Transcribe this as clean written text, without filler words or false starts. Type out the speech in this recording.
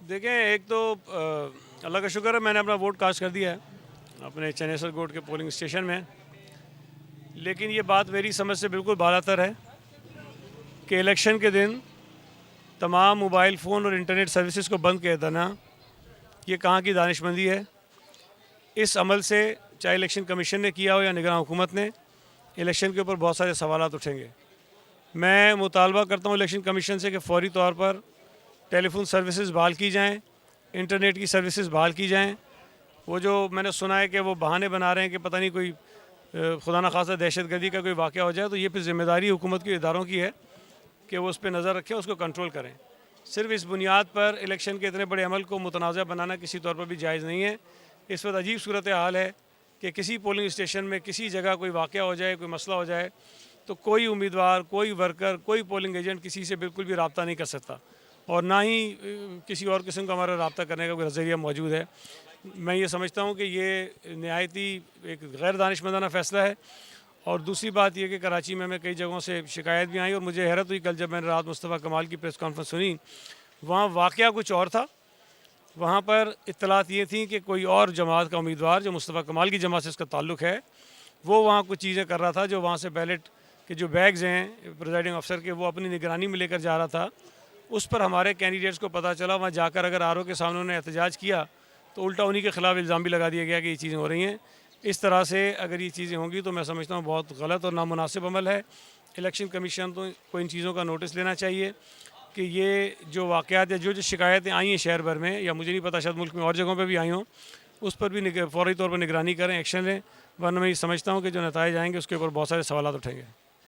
دیکھیں، ایک تو اللہ کا شکر ہے میں نے اپنا ووٹ کاسٹ کر دیا ہے اپنے چنیسر کوٹ کے پولنگ اسٹیشن میں، لیکن یہ بات میری سمجھ سے بالکل بالا تر ہے کہ الیکشن کے دن تمام موبائل فون اور انٹرنیٹ سروسز کو بند کر دینا یہ کہاں کی دانش مندی ہے۔ اس عمل سے چاہے الیکشن کمیشن نے کیا ہو یا نگراں حکومت نے، الیکشن کے اوپر بہت سارے سوالات اٹھیں گے۔ میں مطالبہ کرتا ہوں الیکشن کمیشن سے کہ فوری طور پر ٹیلی فون سروسز بحال کی جائیں، انٹرنیٹ کی سروسز بحال کی جائیں۔ وہ جو میں نے سنا ہے کہ وہ بہانے بنا رہے ہیں کہ پتہ نہیں کوئی خدا نخواستہ دہشت گردی کا کوئی واقعہ ہو جائے، تو یہ پھر ذمہ داری حکومت کے اداروں کی ہے کہ وہ اس پہ نظر رکھیں، اس کو کنٹرول کریں۔ صرف اس بنیاد پر الیکشن کے اتنے بڑے عمل کو متنازع بنانا کسی طور پر بھی جائز نہیں ہے۔ اس وقت عجیب صورتحال ہے کہ کسی پولنگ اسٹیشن میں کسی جگہ کوئی واقعہ ہو جائے، کوئی مسئلہ ہو جائے، تو کوئی امیدوار، کوئی ورکر، کوئی پولنگ ایجنٹ کسی سے بالکل بھی رابطہ نہیں کر سکتا، اور نہ ہی کسی اور قسم کا ہمارا رابطہ کرنے کا کوئی ذریعہ موجود ہے۔ میں یہ سمجھتا ہوں کہ یہ نہایتی ایک غیر دانشمندانہ فیصلہ ہے۔ اور دوسری بات یہ کہ کراچی میں کئی جگہوں سے شکایت بھی آئی، اور مجھے حیرت ہوئی کل جب میں نے رات مصطفیٰ کمال کی پریس کانفرنس سنی، وہاں واقعہ کچھ اور تھا۔ وہاں پر اطلاعات یہ تھیں کہ کوئی اور جماعت کا امیدوار جو مصطفیٰ کمال کی جماعت سے اس کا تعلق ہے، وہ وہاں کچھ چیزیں کر رہا تھا، جو وہاں سے بیلٹ کے جو بیگز ہیں پریزائڈنگ افسر کے، وہ اپنی نگرانی میں لے کر جا رہا تھا۔ اس پر ہمارے کینڈیڈیٹس کو پتہ چلا، وہاں جا کر اگر آر او کے سامنے انہوں نے احتجاج کیا تو الٹا انہی کے خلاف الزام بھی لگا دیا گیا کہ یہ چیزیں ہو رہی ہیں۔ اس طرح سے اگر یہ چیزیں ہوں گی تو میں سمجھتا ہوں بہت غلط اور نامناسب عمل ہے۔ الیکشن کمیشن کو ان چیزوں کا نوٹس لینا چاہیے کہ یہ جو واقعات یا جو شکایتیں آئی ہیں شہر بھر میں، یا مجھے نہیں پتہ شاید ملک میں اور جگہوں پہ بھی آئی ہوں، اس پر بھی فوری طور پر نگرانی کریں، ایکشن لیں، ورنہ میں یہ سمجھتا ہوں کہ جو نتائج آئیں گے اس کے اوپر بہت سارے سوالات اٹھیں گے۔